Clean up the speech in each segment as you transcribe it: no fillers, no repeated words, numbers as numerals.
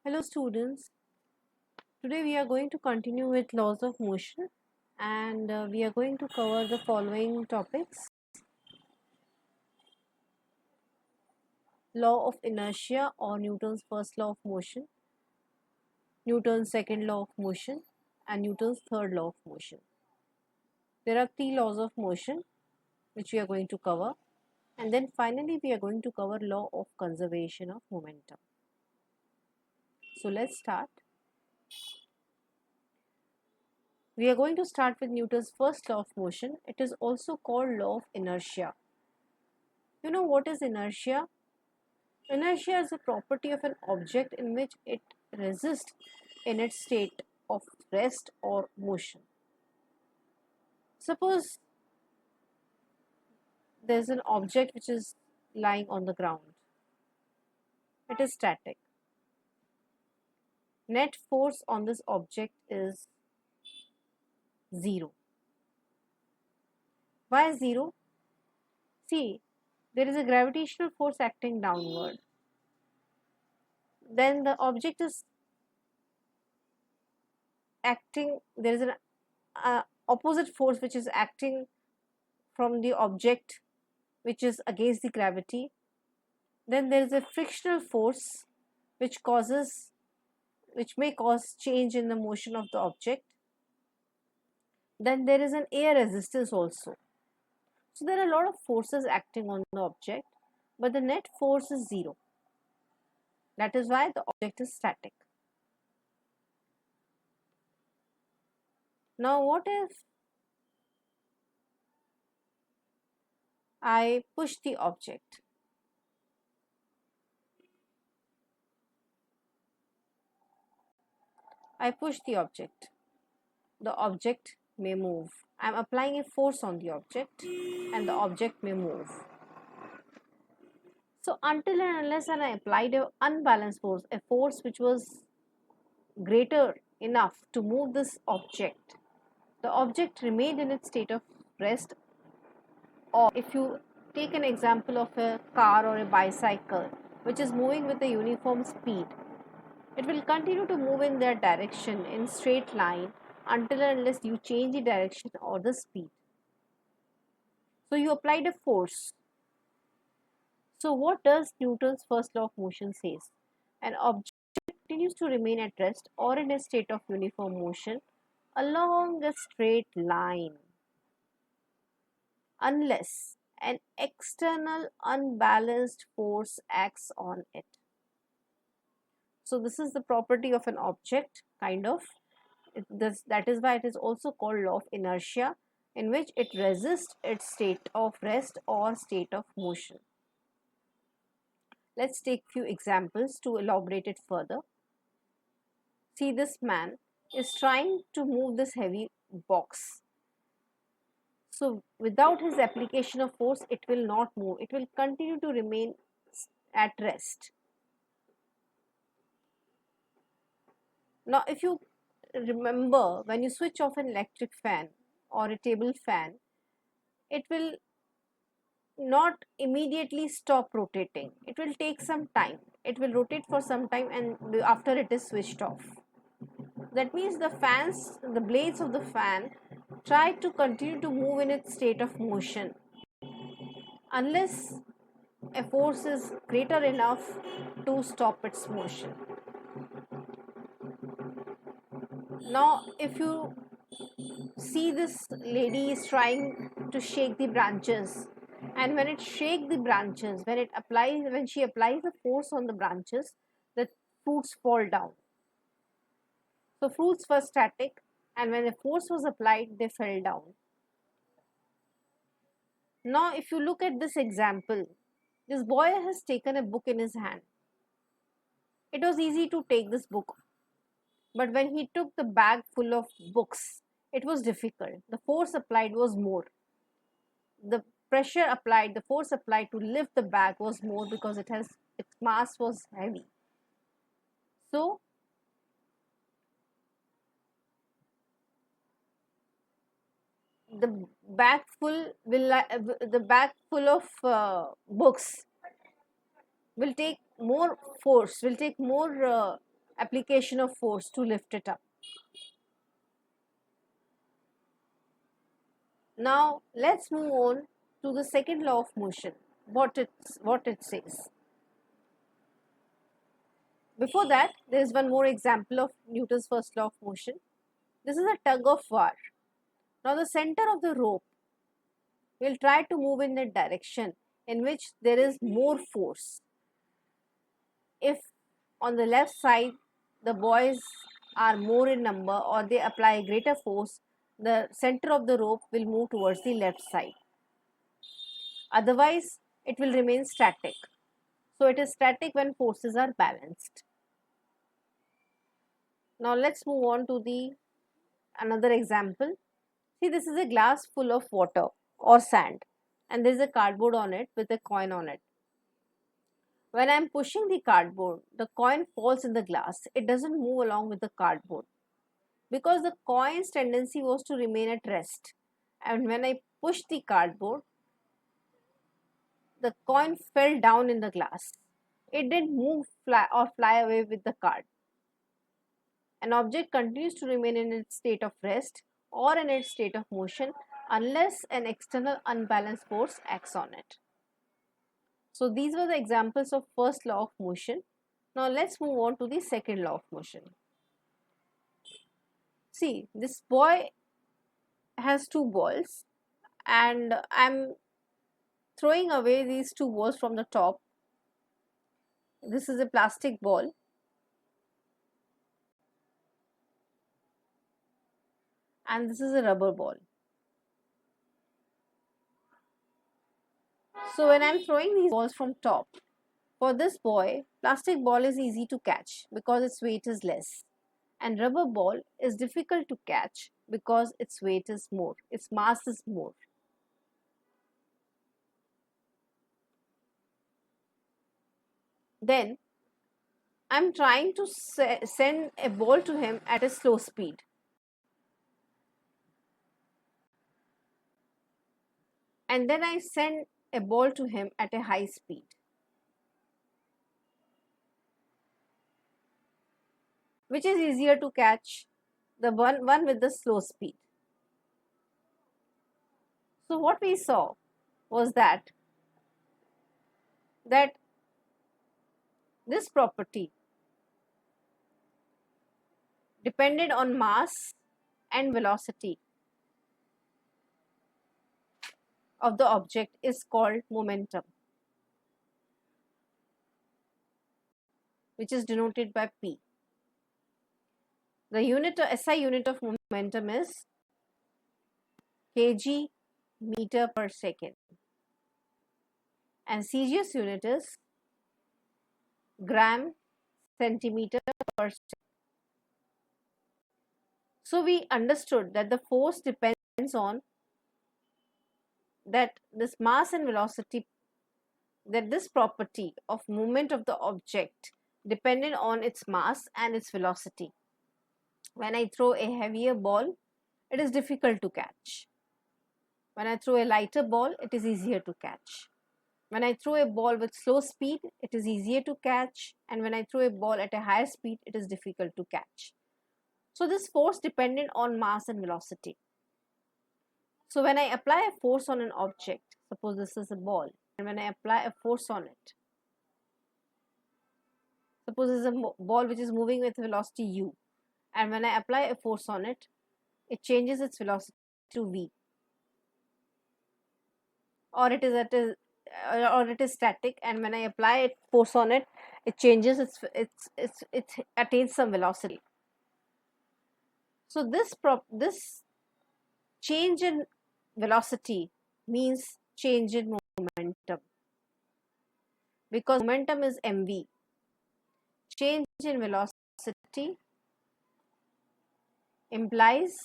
Hello students, today we are going to continue with laws of motion and we are going to cover the following topics: law of inertia or Newton's first law of motion, Newton's second law of motion and Newton's third law of motion. There are three laws of motion which we are going to cover, and then finally we are going to cover law of conservation of momentum. So let's start. We are going to start with Newton's first law of motion. It is also called law of inertia. You know what is inertia? Inertia is a property of an object in which it resists in its state of rest or motion. Suppose there is an object which is lying on the ground. It is static. Net force on this object is 0. Why 0? See, there is a gravitational force acting downward. Then the object is acting, there is an opposite force which is acting from the object which is against the gravity. Then there is a frictional force which may cause change in the motion of the object. Then there is an air resistance also. So there are a lot of forces acting on the object, but the net force is 0. That is why the object is static. Now what if I push the object? I push the object. The object may move. I am applying a force on the object and the object may move. So until and unless I applied an unbalanced force, a force which was greater enough to move this object, the object remained in its state of rest. Or if you take an example of a car or a bicycle which is moving with a uniform speed, it will continue to move in that direction in straight line until and unless you change the direction or the speed. So you applied a force. So what does Newton's first law of motion says? An object continues to remain at rest or in a state of uniform motion along a straight line unless an external unbalanced force acts on it. So this is the property of an object, kind of. That is why it is also called law of inertia, in which it resists its state of rest or state of motion. Let's take few examples to elaborate it further. See, this man is trying to move this heavy box. So without his application of force, it will not move. It will continue to remain at rest. Now, if you remember, when you switch off an electric fan or a table fan, it will not immediately stop rotating. It will take some time. It will rotate for some time and after it is switched off. That means the blades of the fan try to continue to move in its state of motion unless a force is greater enough to stop its motion. Now, if you see, this lady is trying to shake the branches, and when it shakes the branches, when she applies the force on the branches, the fruits fall down. So fruits were static, and when the force was applied, they fell down. Now, if you look at this example, this boy has taken a book in his hand. It was easy to take this book, but when he took the bag full of books, it was difficult. The force applied was more. The pressure applied, the force applied to lift the bag was more because its mass was heavy. So the bag full of books will take more force, will take more application of force to lift it up. Now let's move on to the second law of motion, what it says. Before that, there is one more example of Newton's first law of motion. This is a tug of war. Now the center of the rope will try to move in the direction in which there is more force. If on the left side the boys are more in number or they apply greater force, the center of the rope will move towards the left side. Otherwise, it will remain static. So it is static when forces are balanced. Now let's move on to the another example. See, this is a glass full of water or sand, and there is a cardboard on it with a coin on it. When I am pushing the cardboard, the coin falls in the glass. It doesn't move along with the cardboard because the coin's tendency was to remain at rest. And when I pushed the cardboard, the coin fell down in the glass. It didn't move or fly away with the card. An object continues to remain in its state of rest or in its state of motion unless an external unbalanced force acts on it. So these were the examples of first law of motion. Now let's move on to the second law of motion. See, this boy has two balls and I'm throwing away these two balls from the top. This is a plastic ball. And this is a rubber ball. So when I'm throwing these balls from top, for this boy, plastic ball is easy to catch because its weight is less. And rubber ball is difficult to catch because its weight is more, its mass is more. Then I'm trying to send a ball to him at a slow speed. And then I send a ball to him at a high speed. Which is easier to catch? The one with the slow speed. So what we saw was that this property depended on mass and velocity of the object is called momentum, which is denoted by P. The unit or SI unit of momentum is kg meter per second and CGS unit is gram centimeter per second. So we understood that the force depends on that this mass and velocity, that this property of movement of the object depended on its mass and its velocity. When I throw a heavier ball, it is difficult to catch. When I throw a lighter ball, it is easier to catch. When I throw a ball with slow speed, it is easier to catch. And when I throw a ball at a higher speed, it is difficult to catch. So this force depended on mass and velocity. So when I apply a force on an object, suppose this is a ball, and when I apply a force on it, suppose this is a ball which is moving with velocity u, and when I apply a force on it, it changes its velocity to v, or it is static, and when I apply a force on it, it changes it attains some velocity. So this change in velocity means change in momentum, because momentum is mv. Change in velocity implies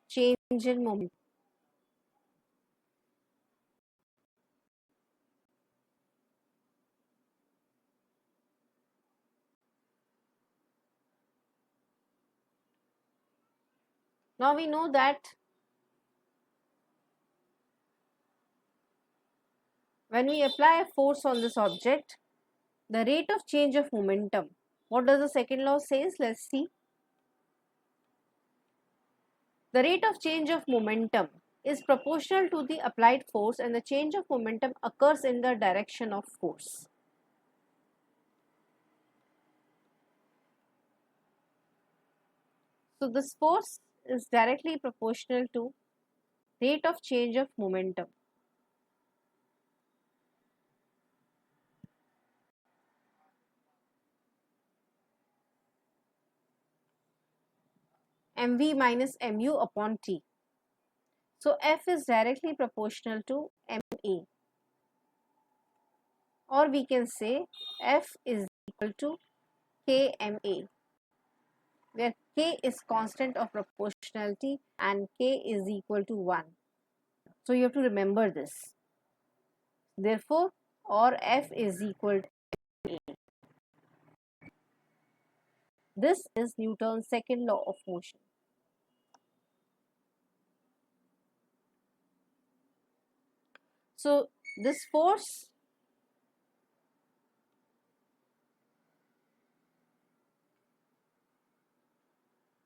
change in momentum. Now we know that when we apply a force on this object, the rate of change of momentum What does the second law says? Let's see. The rate of change of momentum is proportional to the applied force, and the change of momentum occurs in the direction of force. So this force is directly proportional to rate of change of momentum. mv minus mu upon t. So F is directly proportional to ma, or we can say F is equal to kma, where k is constant of proportionality and k is equal to 1. So you have to remember this. Therefore, or F is equal to ma. This is Newton's second law of motion. So this force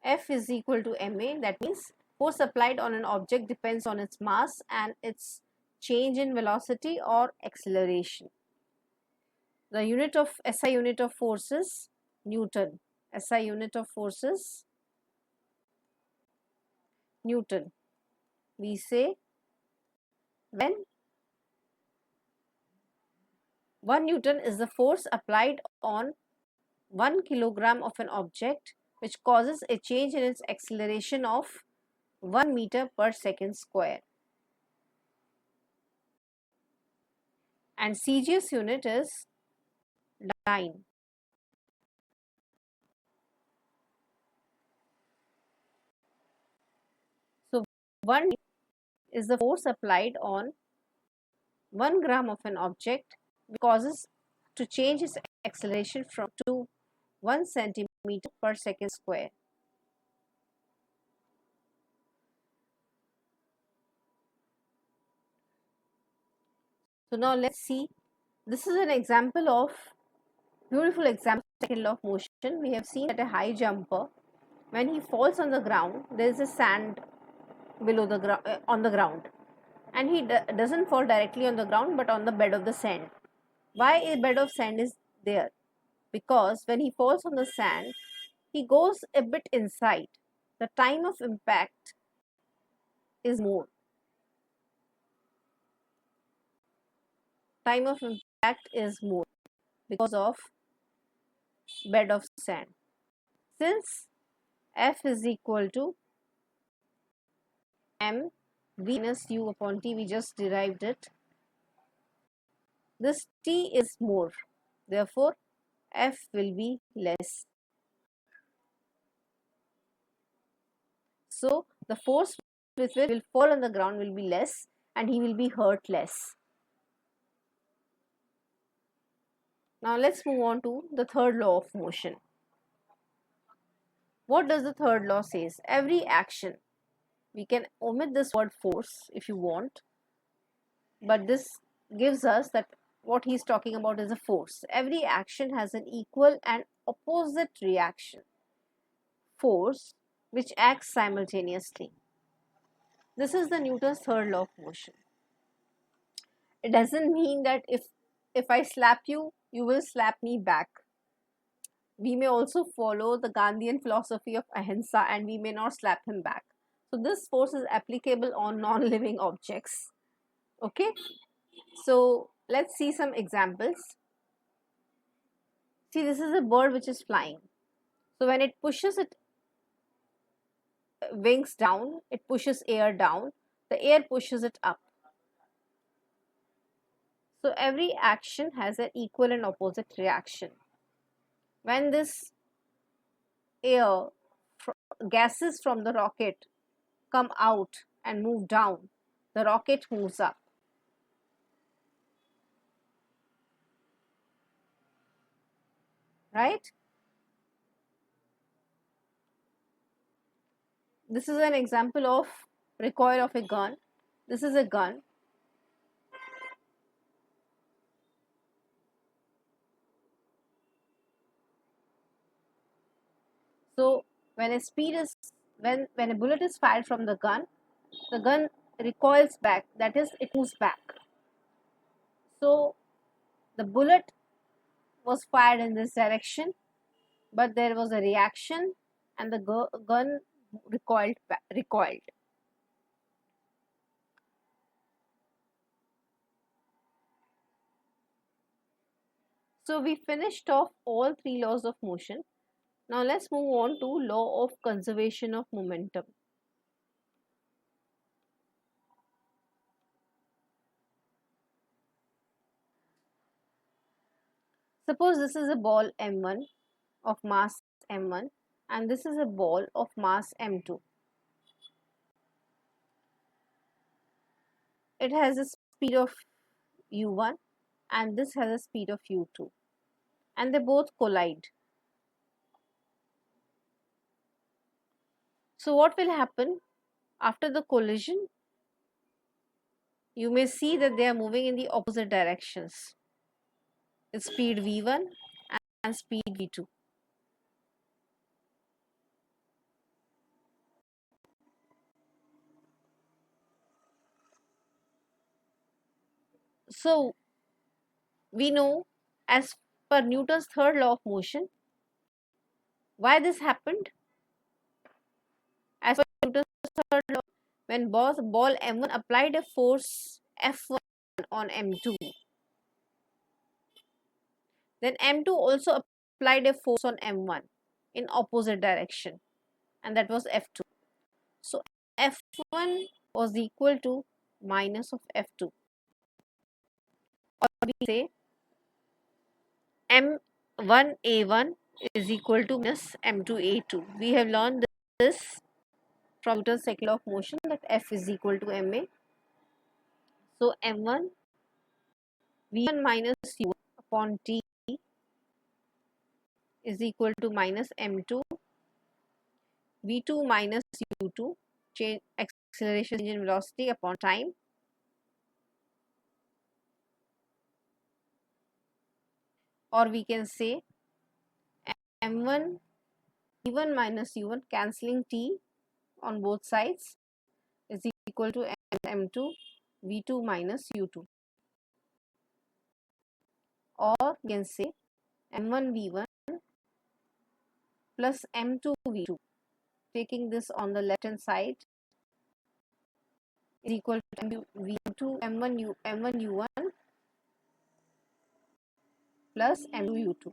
F is equal to ma, that means force applied on an object depends on its mass and its change in velocity or acceleration. The unit of SI unit of force is Newton. SI unit of force is Newton. We say when 1 Newton is the force applied on 1 kilogram of an object which causes a change in its acceleration of 1 meter per second square. And CGS unit is dyne. So 1 is the force applied on 1 gram of an object which causes to change its acceleration from to 1 centimeter per second square. So now let's see. This is an example of beautiful example of second law of motion. We have seen that a high jumper, when he falls on the ground, there is a sand below the on the ground, and he doesn't fall directly on the ground but on the bed of the sand. Why a bed of sand is there? Because when he falls on the sand, he goes a bit inside. The time of impact is more. Time of impact is more because of bed of sand. Since F is equal to m v minus u upon t, we just derived it. This t is more, therefore F will be less. So the force with which will fall on the ground will be less and he will be hurt less. Now let's move on to the third law of motion. What does the third law says? Every action, we can omit this word force if you want, but this gives us that what he's talking about is a force. Every action has an equal and opposite reaction, force, which acts simultaneously. This is the Newton's third law of motion. It doesn't mean that if I slap you, you will slap me back. We may also follow the Gandhian philosophy of ahimsa and we may not slap him back. So this force is applicable on non-living objects. Okay, so let's see some examples. See, this is a bird which is flying. So when it pushes its wings down, it pushes air down, the air pushes it up. So every action has an equal and opposite reaction. When this air, gases from the rocket come out and move down, the rocket moves up. Right? This is an example of recoil of a gun. This is a gun. So when a speed is when a bullet is fired from the gun recoils back, that is, it moves back. So the bullet was fired in this direction, but there was a reaction and the gun recoiled. So we finished off all three laws of motion. Now let's move on to law of conservation of momentum. Suppose this is a ball m1 of mass m1 and this is a ball of mass m2. It has a speed of u1 and this has a speed of u2 and they both collide. So what will happen after the collision? You may see that they are moving in the opposite directions. It's speed v1 and speed v2. So we know, as per Newton's third law of motion, why this happened. As per Newton's third law, when ball m1 applied a force F1 on m2, then m2 also applied a force on m1 in opposite direction, and that was F2. So F1 was equal to minus of F2, or we say M1A1 is equal to minus M2A2. We have learned this from Newton's second law of motion, that F is equal to Ma. So M1 V1 minus U upon T is equal to minus M2 V2 minus U2, change acceleration change in velocity upon time, or we can say M1 V1 minus U1 cancelling T on both sides is equal to M2 V2 minus U2, or we can say M1 V1 plus M2 V2, taking this on the left hand side, is equal to V2 M1 U1 plus M2 U2.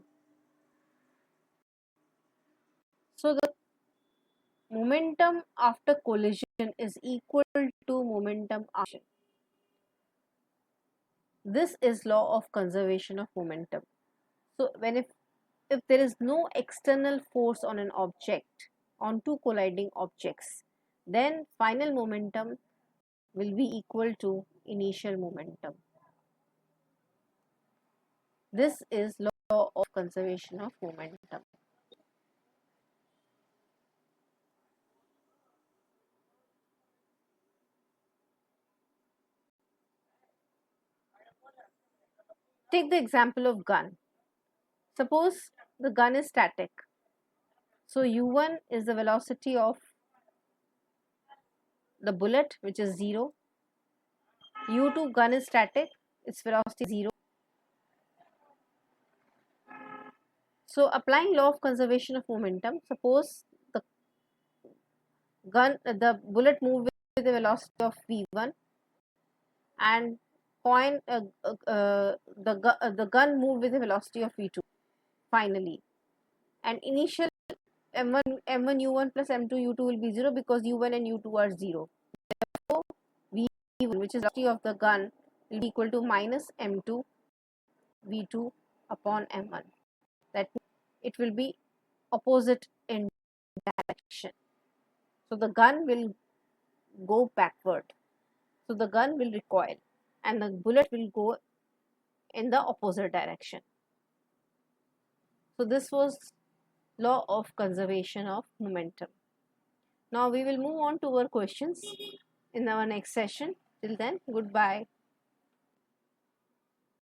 So the momentum after collision is equal to momentum after. This is law of conservation of momentum. So when if there is no external force on an object, on two colliding objects, then final momentum will be equal to initial momentum. This is law of conservation of momentum. Take the example of gun. Suppose the gun is static. So u1 is the velocity of the bullet, which is 0. u2, gun is static, its velocity is 0. So applying law of conservation of momentum, suppose the bullet moved with the velocity of v1 and the gun moved with the velocity of v2 finally, and initial m1 u1 plus m2 u2 will be 0 because u1 and u2 are 0. Therefore v1, which is the velocity of the gun, will be equal to minus m2 v2 upon m1. That means it will be opposite in direction. So the gun will go backward. So the gun will recoil and the bullet will go in the opposite direction. So this was law of conservation of momentum. Now we will move on to our questions in our next session. Till then, goodbye.